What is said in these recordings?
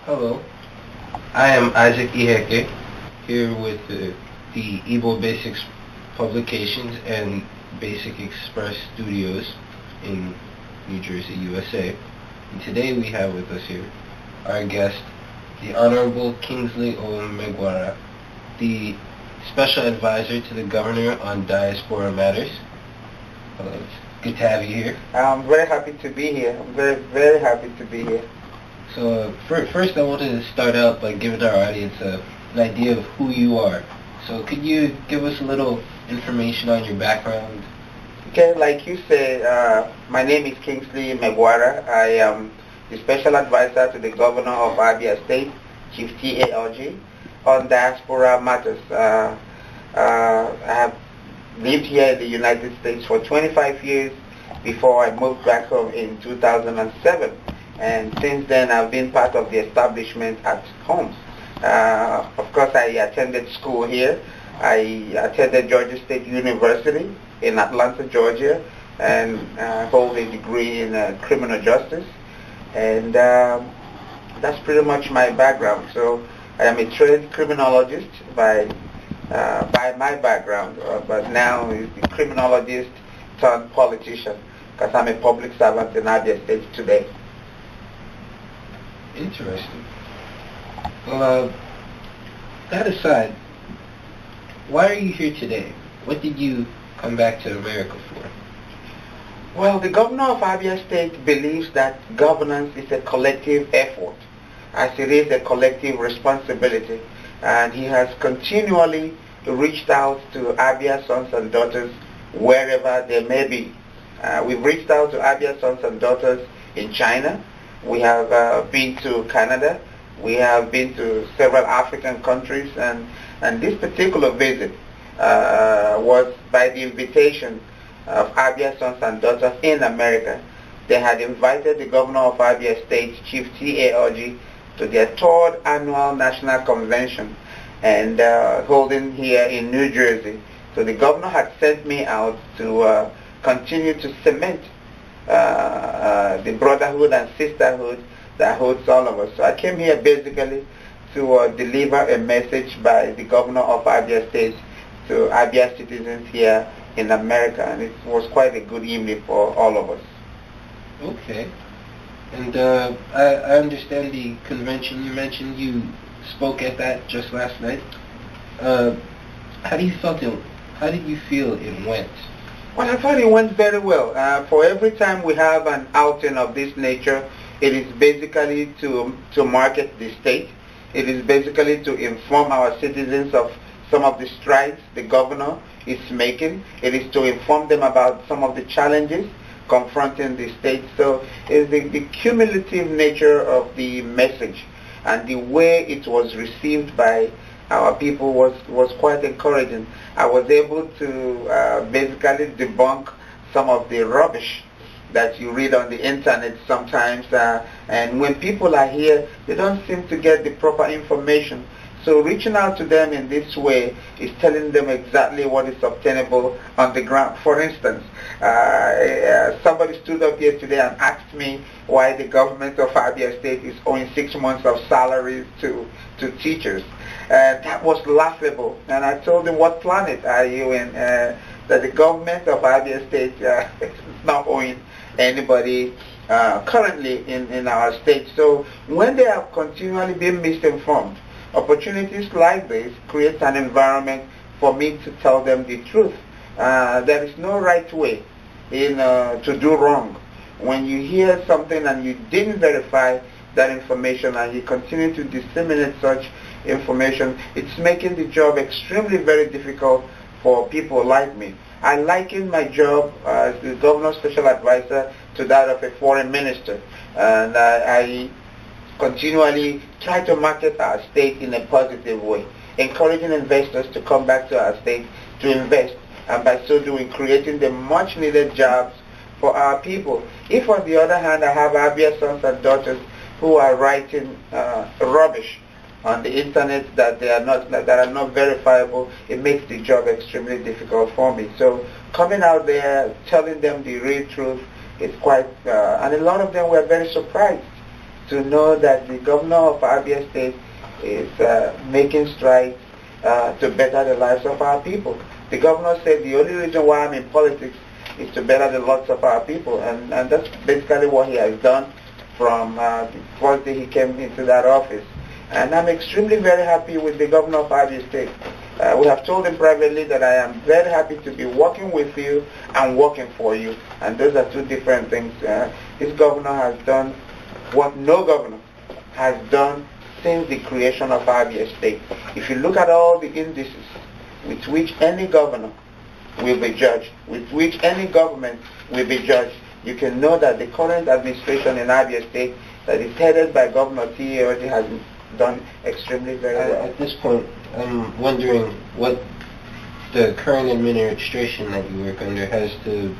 Hello, I am Iheke, here with the Igbo Basics publications and Basic Express Studios in New Jersey, USA. And today we have with us here our guest, the Honorable Kingsley O. Megwara, the Special Advisor to the Governor on Diaspora Matters. Hello, it's good to have you here. I'm very happy to be here. I'm very happy to be here. So first I wanted to start out by giving our audience an idea of who you are. So could you give us a little information on your background? Okay, like you said, my name is Kingsley Megwara. I am the Special Advisor to the Governor of Abia State, Chief T.A.L.G., on Diaspora Matters. I have lived here in the United States for 25 years before I moved back home in 2007. And since then, I've been part of the establishment at home. Of course, I attended school here. I attended Georgia State University in Atlanta, Georgia, and hold a degree in criminal justice. And that's pretty much my background. So I am a trained criminologist by my background, but now is the criminologist turned politician, because I'm a public servant in Abia State today. Interesting. Well, that aside, why are you here today? What did you come back to America for? Well, the governor of Abia State believes that governance is a collective effort, as it is a collective responsibility, and he has continually reached out to Abia sons and daughters wherever they may be. We've reached out to Abia sons and daughters in China. We have been to Canada. We have been to several African countries, and this particular visit was by the invitation of Abia sons and daughters in America. They had invited the governor of Abia State, Chief T.A.L.G., to their third annual national convention and holding here in New Jersey. So the governor had sent me out to continue to cement the brotherhood and sisterhood that holds all of us. So I came here basically to deliver a message by the governor of Abia State to Abia citizens here in America, and it was quite a good evening for all of us. Okay. And I understand the convention you mentioned. You spoke at that just last night. How did you feel it went? Well, I thought it went very well. For every time we have an outing of this nature, it is basically to market the state. It is basically to inform our citizens of some of the strides the governor is making. It is to inform them about some of the challenges confronting the state. So it's the cumulative nature of the message and the way it was received by our people was quite encouraging. I was able to basically debunk some of the rubbish that you read on the internet sometimes, and when people are here, they don't seem to get the proper information. So reaching out to them in this way is telling them exactly what is obtainable on the ground. For instance, somebody stood up here today and asked me why the government of Abia State is owing 6 months of salaries to teachers. That was laughable. And I told them, what planet are you in? That the government of Abia State is not owing anybody currently in our state. So when they are continually being misinformed, opportunities like this create an environment for me to tell them the truth. There is no right way to do wrong. When you hear something and you didn't verify that information and you continue to disseminate such information, it's making the job extremely very difficult for people like me. I liken my job as the governor's special advisor to that of a foreign minister, and I continually try to market our state in a positive way, encouraging investors to come back to our state to invest, and by so doing creating the much needed jobs for our people. If on the other hand I have Abia sons and daughters who are writing rubbish on the internet that are not verifiable, it makes the job extremely difficult for me. So coming out there, telling them the real truth is quite, and a lot of them were very surprised to know that the governor of Abia State is making strides to better the lives of our people. The governor said the only reason why I'm in politics is to better the lives of our people, and that's basically what he has done from the first day he came into that office. And I'm extremely very happy with the governor of Abia State. We have told him privately that I am very happy to be working with you and working for you, and those are two different things. This governor has done what no governor has done since the creation of Abia State. If you look at all the indices with which any governor will be judged, with which any government will be judged, you can know that the current administration in Abia State that is headed by Governor Iheke has done extremely very well. At this point, I'm wondering what the current administration that you work under has to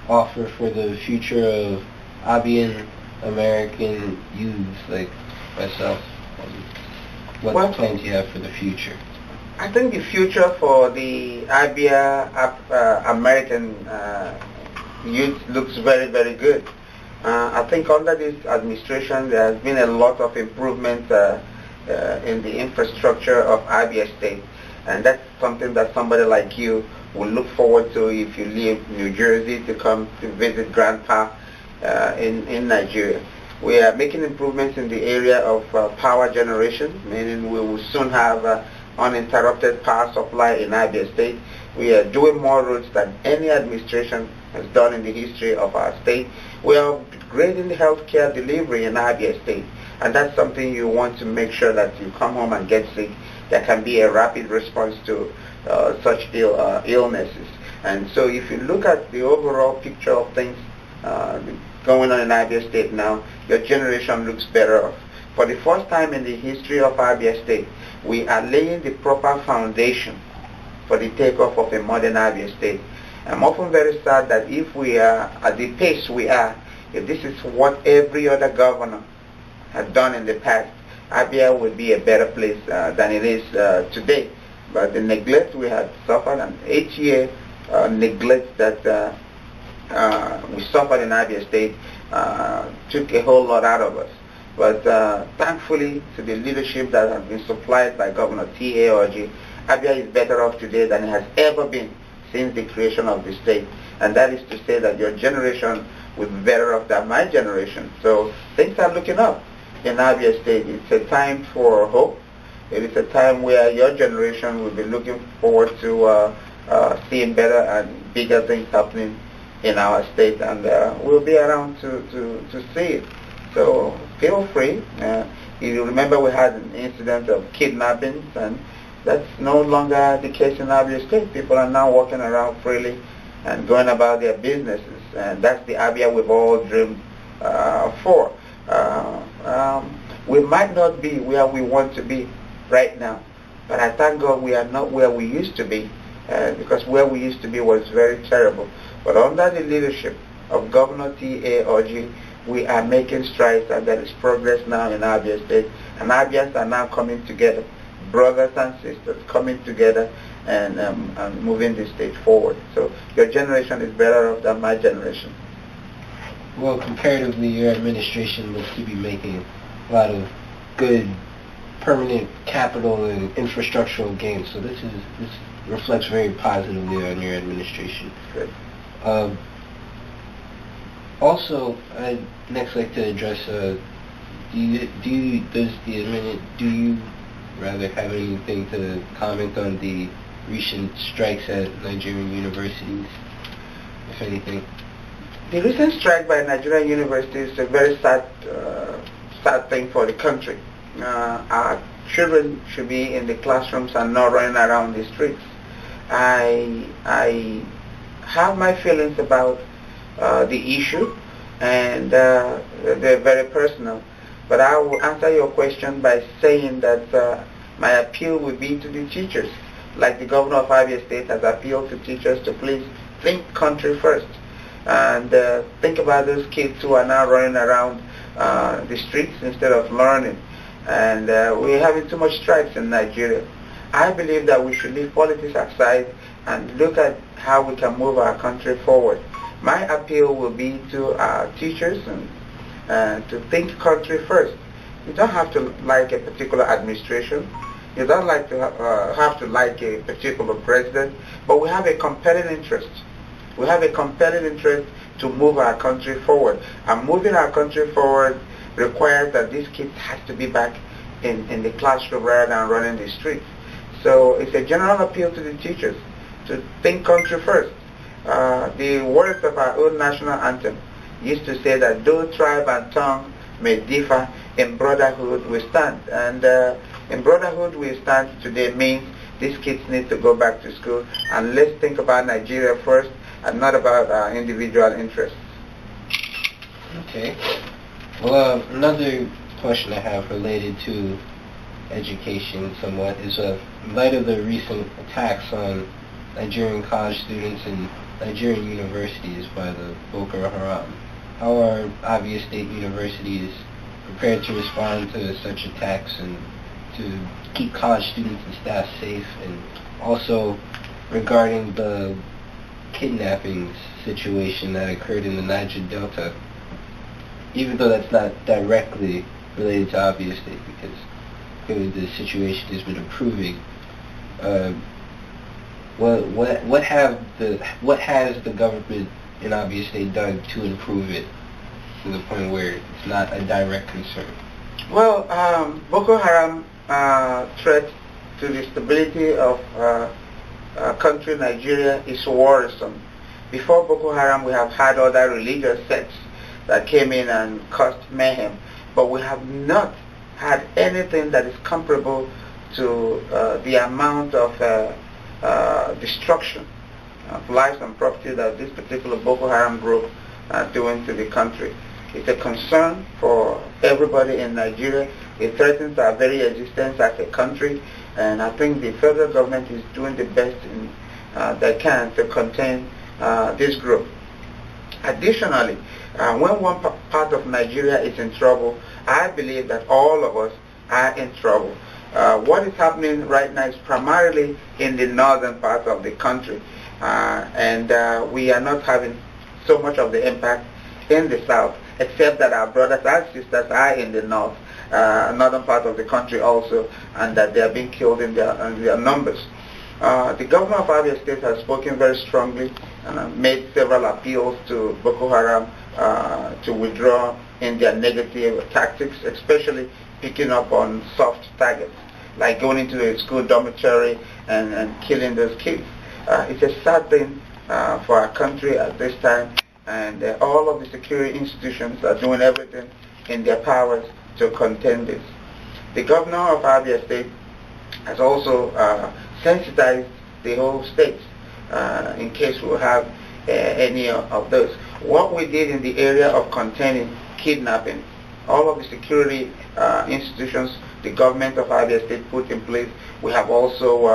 offer for the future of Abian American youths like myself. What plans you have for the future? I think the future for the Abia American youth looks very, very good. I think under this administration there has been a lot of improvement in the infrastructure of Abia State, and that's something that somebody like you will look forward to if you leave New Jersey to come to visit Grandpa in Nigeria. We are making improvements in the area of power generation, meaning we will soon have uninterrupted power supply in Abia State. We are doing more roads than any administration has done in the history of our state. We are upgrading healthcare delivery in Abia State, and that's something you want to make sure that you come home and get sick. There can be a rapid response to such illnesses. And so if you look at the overall picture of things going on in Abia State now, your generation looks better off. For the first time in the history of Abia State, we are laying the proper foundation for the takeoff of a modern Abia State. I'm often very sad that if we are at the pace we are, if this is what every other governor has done in the past, Abia would be a better place than it is today. But the neglect we had suffered, an 8-year neglect that we suffered in Abia State, took a whole lot out of us. But thankfully to the leadership that has been supplied by Governor T.A. Orji, Abia is better off today than it has ever been since the creation of the state. And that is to say that your generation will be better off than my generation. So things are looking up in Abia State. It's a time for hope. It is a time where your generation will be looking forward to seeing better and bigger things happening in our state, and we'll be around to see it. So feel free. You remember we had an incident of kidnappings, and that's no longer the case in Abia State. People are now walking around freely and going about their businesses, and that's the Abia we've all dreamed for. We might not be where we want to be right now, but I thank God we are not where we used to be, because where we used to be was very terrible. But under the leadership of Governor T.A. Orji, we are making strides, and there is progress now in Abia State, and Abians are now coming together, brothers and sisters coming together and moving the state forward. So your generation is better off than my generation. Well, comparatively, your administration looks to be making a lot of good permanent capital and infrastructural gains. So this reflects very positively on your administration. Good. Also, I'd next like to address, do you rather have anything to comment on the recent strikes at Nigerian universities, if anything? The recent strike by Nigerian universities is a very sad thing for the country. Our children should be in the classrooms and not running around the streets. I have my feelings about the issue, and they're very personal. But I will answer your question by saying that my appeal would be to the teachers, like the governor of Abia State has appealed to teachers to please think country first, and think about those kids who are now running around the streets instead of learning. And we're having too much strikes in Nigeria. I believe that we should leave politics aside and look at how we can move our country forward. My appeal will be to our teachers and to think country first. You don't have to like a particular administration. You don't like to have to like a particular president, but we have a compelling interest. We have a compelling interest to move our country forward. And moving our country forward requires that these kids have to be back in the classroom rather than running the streets. So it's a general appeal to the teachers to think country first. The words of our own national anthem used to say that though tribe and tongue may differ, in brotherhood we stand. And in brotherhood we stand today means these kids need to go back to school, and let's think about Nigeria first and not about our individual interests. Okay. Well, another question I have related to education somewhat is in light of the recent attacks on Nigerian college students and Nigerian universities by the Boko Haram, how are Abia State universities prepared to respond to such attacks and to keep college students and staff safe? And also regarding the kidnapping situation that occurred in the Niger Delta, even though that's not directly related to Abia State, because clearly the situation has been improving, what has the government in Abia State done to improve it to the point where it's not a direct concern? Well, Boko Haram threat to the stability of country Nigeria is worrisome. Before Boko Haram, we have had other religious sects that came in and caused mayhem, but we have not had anything that is comparable to the amount of destruction of lives and property that this particular Boko Haram group are doing to the country. It's a concern for everybody in Nigeria. It threatens our very existence as a country, and I think the federal government is doing the best they can to contain this group. Additionally, when one part of Nigeria is in trouble, I believe that all of us are in trouble. What is happening right now is primarily in the northern part of the country, and we are not having so much of the impact in the south, except that our brothers and sisters are in the northern part of the country also, and that they are being killed in their numbers. The governor of Abia State has spoken very strongly and made several appeals to Boko Haram to withdraw in their negative tactics, especially picking up on soft targets, like going into a school dormitory and killing those kids. It's a sad thing for our country at this time, and all of the security institutions are doing everything in their powers to contain this. The governor of Abia State has also sensitized the whole state in case we have any of those. What we did in the area of containing kidnapping, all of the security institutions the government of Abia State put in place, we have also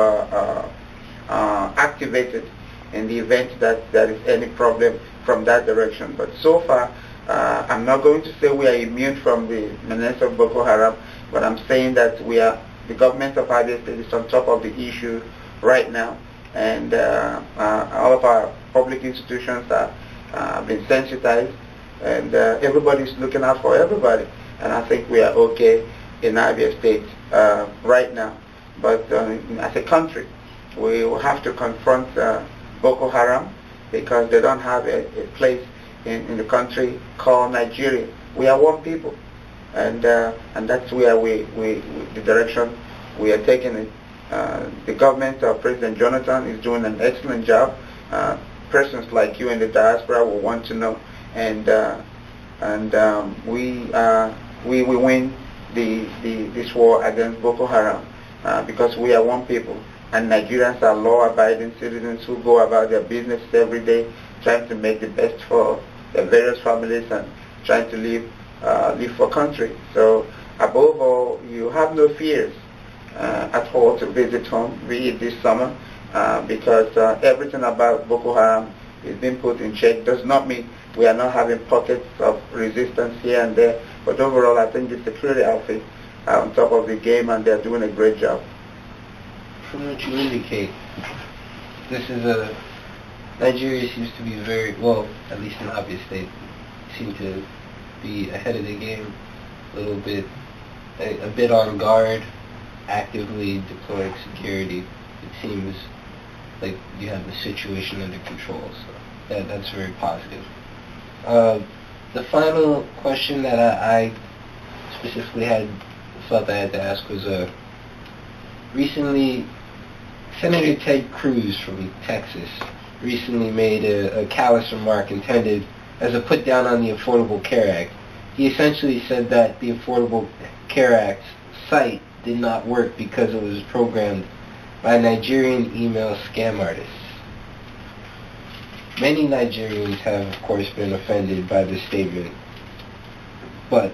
activated in the event that there is any problem from that direction. But so far, I'm not going to say we are immune from the menace of Boko Haram, but I'm saying that the government of Abia State is on top of the issue right now, and all of our public institutions have been sensitized, and everybody's looking out for everybody, and I think we are okay in Abia State right now. But as a country, we will have to confront Boko Haram, because they don't have a place in the country called Nigeria. We are one people, and that's where the direction we are taking it. The government of President Jonathan is doing an excellent job. Persons like you in the diaspora will want to know, and we will win this war against Boko Haram because we are one people. And Nigerians are law-abiding citizens who go about their business every day, trying to make the best for their various families and trying to live for country. So above all, you have no fears at all to visit home, be it this summer, because everything about Boko Haram is being put in check. Does not mean we are not having pockets of resistance here and there, but overall I think the security outfit are on top of the game, and they're doing a great job. From what you indicate, Nigeria seems to be very, well, at least in Abia State, seem to be ahead of the game a little bit a bit on guard, actively deploying security. It seems like you have the situation under control, so that's very positive. The final question that I specifically felt I had to ask was, recently, Senator Ted Cruz from Texas recently made a callous remark intended as a put down on the Affordable Care Act. He essentially said that the Affordable Care Act site did not work because it was programmed by Nigerian email scam artists. Many Nigerians have, of course, been offended by this statement, but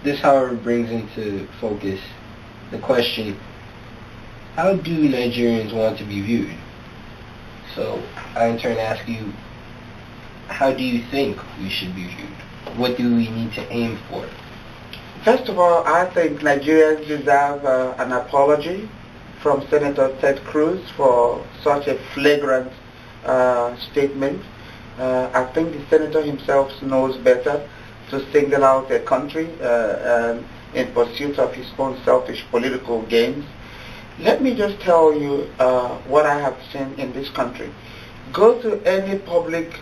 this, however, brings into focus the question, how do Nigerians want to be viewed? So I in turn ask you, how do you think we should be viewed? What do we need to aim for? First of all, I think Nigerians deserve an apology from Senator Ted Cruz for such a flagrant statement. I think the senator himself knows better to single out a country in pursuit of his own selfish political gains. Let me just tell you what I have seen in this country. Go to any public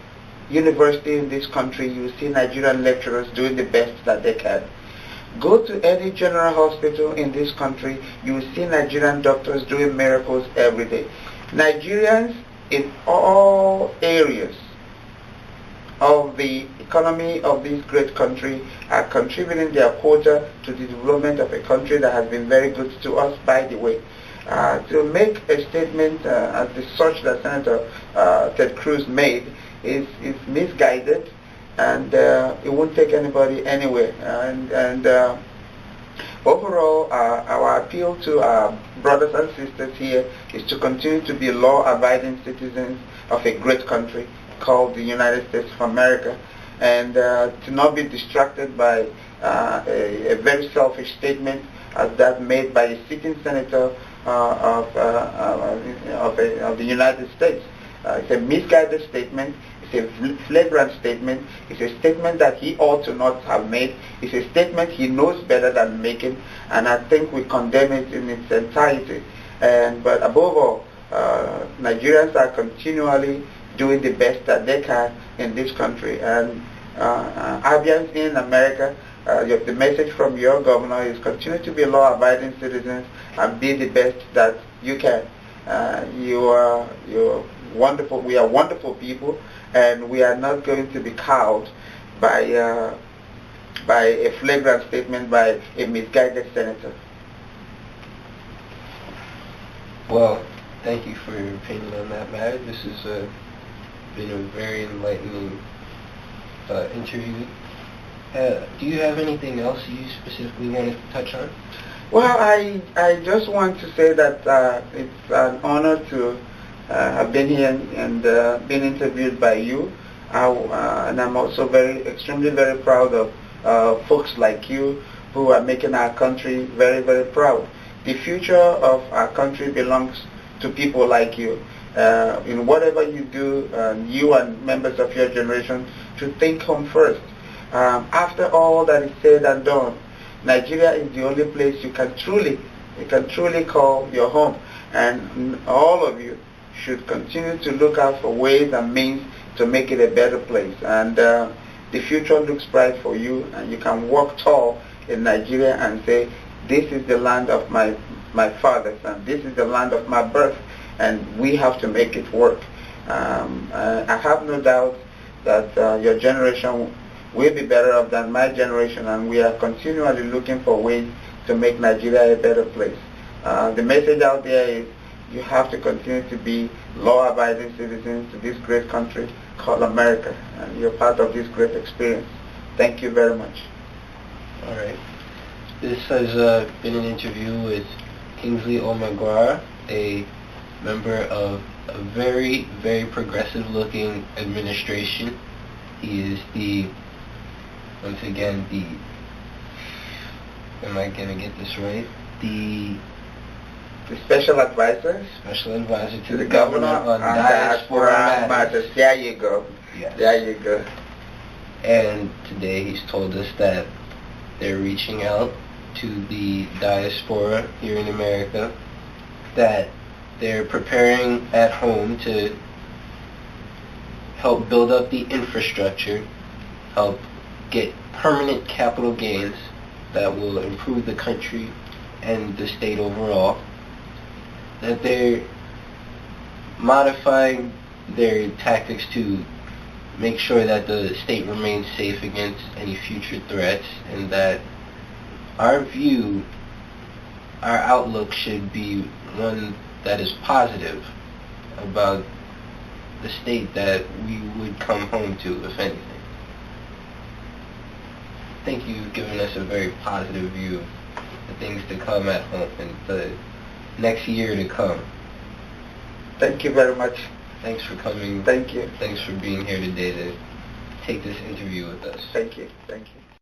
university in this country, you see Nigerian lecturers doing the best that they can. Go to any general hospital in this country, you will see Nigerian doctors doing miracles every day. Nigerians in all areas of the economy of this great country are contributing their quota to the development of a country that has been very good to us, by the way. To make a statement as the such that Senator Ted Cruz made is misguided, and it won't take anybody anywhere. And overall, our appeal to our brothers and sisters here is to continue to be law-abiding citizens of a great country called the United States of America, and to not be distracted by a very selfish statement as that made by a sitting senator of the United States. It's a misguided statement. It's a flagrant statement. It's a statement that he ought to not have made. It's a statement he knows better than making, and I think we condemn it in its entirety. But above all, Nigerians are continually doing the best that they can in this country. And Abians in America, the message from your governor is continue to be law-abiding citizens and be the best that you can. You're wonderful. We are wonderful people, and we are not going to be cowed by a flagrant statement by a misguided senator. Well, thank you for your opinion on that matter. This has been a very enlightening interview. Do you have anything else you specifically wanted to touch on? Well, I just want to say that it's an honor to have been here and been interviewed by you. And I'm also extremely very proud of folks like you who are making our country very, very proud. The future of our country belongs to people like you. In whatever you do, you and members of your generation should think home first. After all that is said and done, Nigeria is the only place you can truly call your home, and all of you should continue to look out for ways and means to make it a better place. And the future looks bright for you, and you can walk tall in Nigeria and say, this is the land of my fathers, and this is the land of my birth, and we have to make it work. I have no doubt that your generation will be better off than my generation, and we are continually looking for ways to make Nigeria a better place. The message out there is you have to continue to be law-abiding citizens to this great country called America, and you're part of this great experience. Thank you very much. All right. This has been an interview with Kingsley Megwara, a member of a very, very progressive-looking administration. He is once again, am I going to get this right? The special advisor? Special advisor to the governor on Diaspora matters. There you go. Yes. There you go. And today he's told us that they're reaching out to the Diaspora here in America that they're preparing at home to help build up the infrastructure, help get permanent capital gains that will improve the country and the state overall, that they're modifying their tactics to make sure that the state remains safe against any future threats, and that our outlook should be one that is positive about the state that we would come home to, if anything. I think you've given us a very positive view of the things to come at home and the next year to come. Thank you very much. Thanks for coming. Thank you. Thanks for being here today to take this interview with us. Thank you. Thank you.